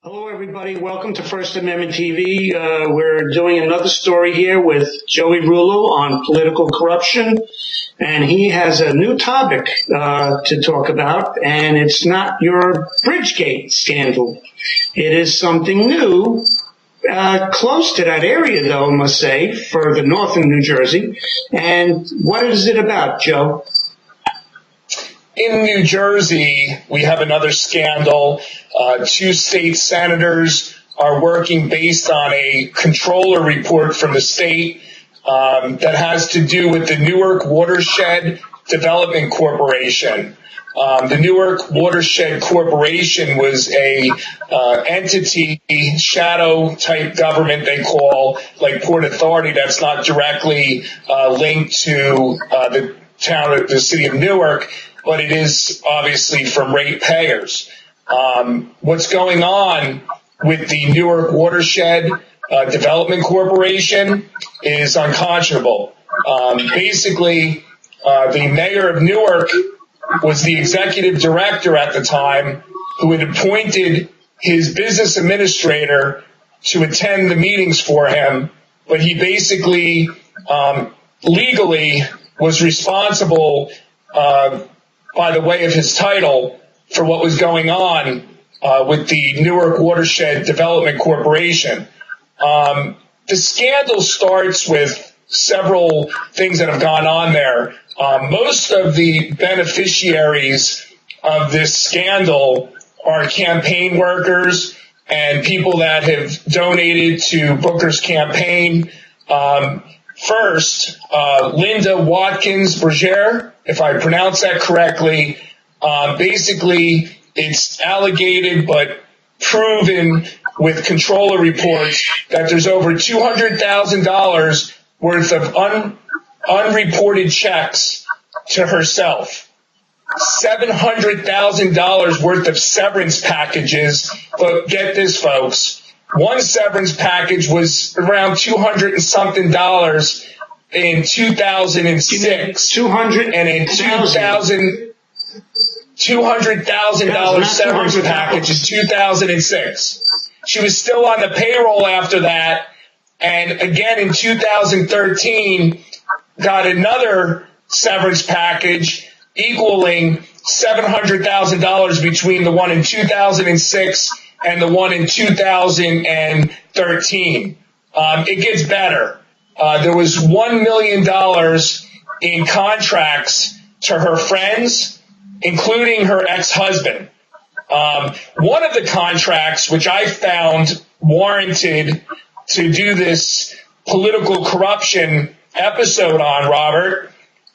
Hello, everybody. Welcome to First Amendment TV. We're doing another story here with Joey Rullo on political corruption, and he has a new topic to talk about, and it's not your Bridgegate scandal. It is something new, close to that area, though, I must say, further north in New Jersey. And what is it about, Joe? In New Jersey, we have another scandal. Two state senators are working based on a controller report from the state that has to do with the Newark Watershed Development Corporation. The Newark Watershed Corporation was a entity, shadow type government they call, like Port Authority, that's not directly linked to the city of Newark, but it is obviously from ratepayers. What's going on with the Newark Watershed Development Corporation is unconscionable. Basically, the mayor of Newark was the executive director at the time who had appointed his business administrator to attend the meetings for him, but he basically legally was responsible by the way of his title for what was going on with the Newark Watershed Development Corporation. The scandal starts with several things that have gone on there. Most of the beneficiaries of this scandal are campaign workers and people that have donated to Booker's campaign. First, Linda Watkins Berger, if I pronounce that correctly, basically it's alleged but proven with controller reports that there's over $200,000 worth of unreported checks to herself, $700,000 worth of severance packages. But get this, folks. One severance package was around $200 and something in 2006. $200,000 severance package in 2006. She was still on the payroll after that, and again in 2013 got another severance package equaling $700,000 between the one in 2006 and the one in 2013. It gets better. There was $1 million in contracts to her friends, including her ex-husband. One of the contracts, which I found warranted to do this political corruption episode on, Robert,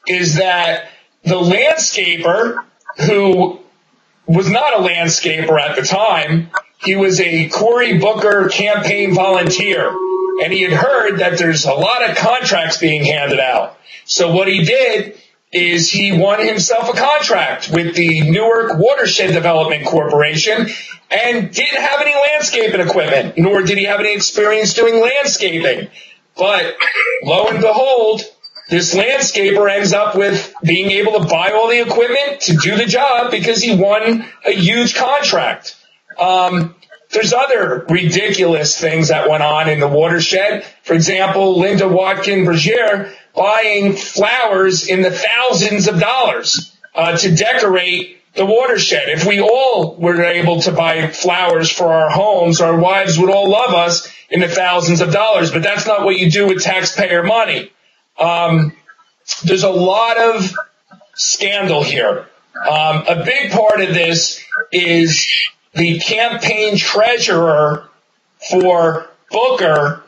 is that the landscaper, who was not a landscaper at the time, he was a Cory Booker campaign volunteer, and he had heard that there's a lot of contracts being handed out. So what he did is he won himself a contract with the Newark Watershed Development Corporation and didn't have any landscaping equipment, nor did he have any experience doing landscaping. But lo and behold, this landscaper ends up with being able to buy all the equipment to do the job because he won a huge contract. There's other ridiculous things that went on in the watershed. For example, Linda Watkins Berger buying flowers in the thousands of dollars to decorate the watershed. If we all were able to buy flowers for our homes, our wives would all love us in the thousands of dollars, but that's not what you do with taxpayer money. There's a lot of scandal here. A big part of this is the campaign treasurer for Booker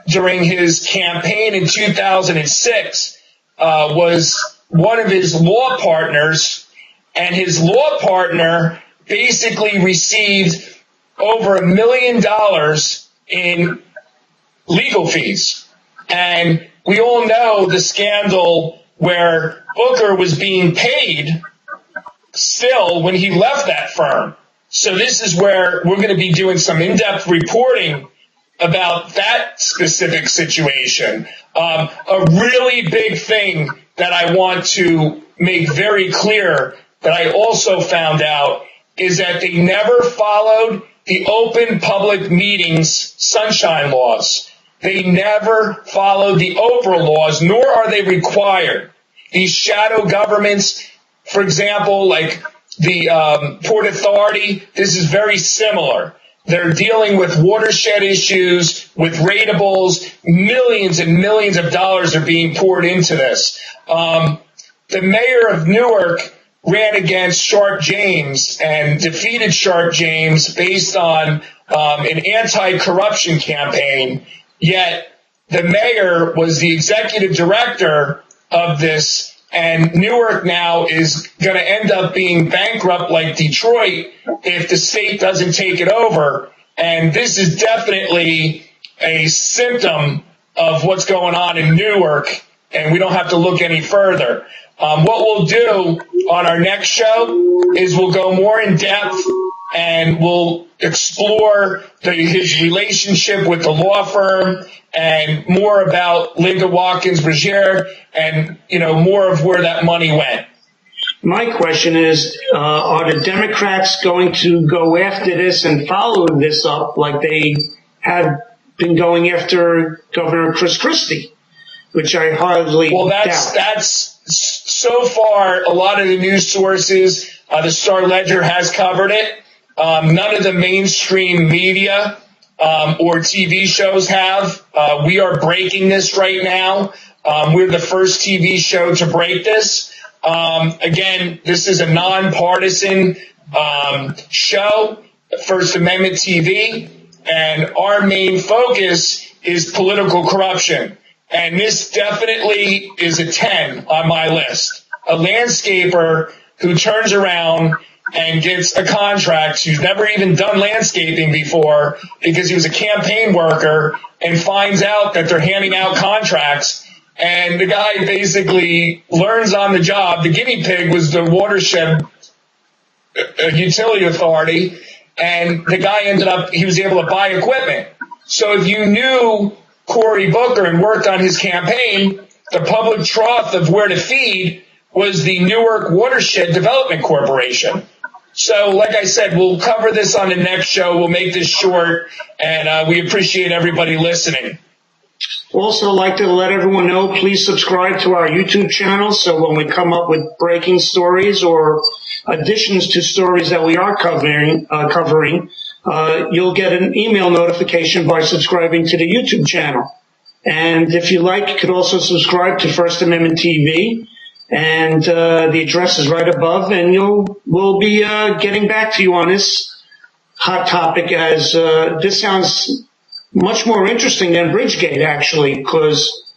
during his campaign in 2006 was one of his law partners, and his law partner basically received over $1 million in legal fees. And we all know the scandal where Booker was being paid still when he left that firm. So this is where we're going to be doing some in-depth reporting about that specific situation. A really big thing that I want to make very clear that I also found out is that they never followed the open public meetings sunshine laws. They never followed the Oprah laws, nor are they required. These shadow governments, for example, like the Port Authority, this is very similar. They're dealing with watershed issues, with ratables. Millions and millions of dollars are being poured into this. The mayor of Newark ran against Sharp James and defeated Sharp James based on an anti-corruption campaign. Yet the mayor was the executive director of this, and Newark now is going to end up being bankrupt like Detroit if the state doesn't take it over. And this is definitely a symptom of what's going on in Newark, and we don't have to look any further. What we'll do on our next show is we'll go more in depth and we'll explore his relationship with the law firm and more about Linda Watkins-Brashear and, more of where that money went. My question is, are the Democrats going to go after this and follow this up like they have been going after Governor Chris Christie, which I hardly doubt. That's so far, a lot of the news sources, the Star Ledger has covered it. None of the mainstream media or TV shows have. We are breaking this right now. We're the first TV show to break this. Again, this is a nonpartisan show, First Amendment TV, and our main focus is political corruption. And this definitely is a 10 on my list. A landscaper who turns around and gets a contract who's never even done landscaping before because he was a campaign worker and finds out that they're handing out contracts. And the guy basically learns on the job. The guinea pig was the Watershed Utility Authority. And the guy he was able to buy equipment. So if you knew Cory Booker and worked on his campaign, the public trough of where to feed was the Newark Watershed Development Corporation. So, like I said, we'll cover this on the next show. We'll make this short, and we appreciate everybody listening. Also, like to let everyone know, please subscribe to our YouTube channel so when we come up with breaking stories or additions to stories that we are covering, you'll get an email notification by subscribing to the YouTube channel. And if you like, you could also subscribe to First Amendment TV. And the address is right above, and we'll be getting back to you on this hot topic, as this sounds much more interesting than Bridgegate, actually, because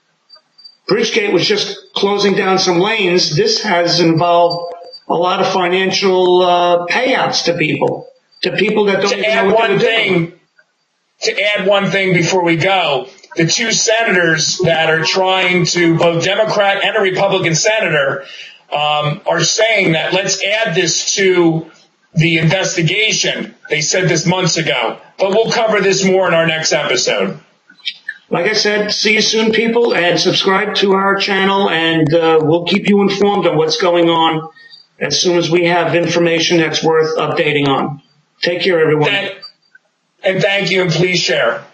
Bridgegate was just closing down some lanes. This has involved a lot of financial payouts to people that don't even know what they're doing. To add one thing before we go, the two senators that are trying to, both Democrat and a Republican senator, are saying that let's add this to the investigation. They said this months ago, but we'll cover this more in our next episode. Like I said, see you soon, people, and subscribe to our channel, and we'll keep you informed on what's going on as soon as we have information that's worth updating on. Take care, everyone. And thank you, and please share.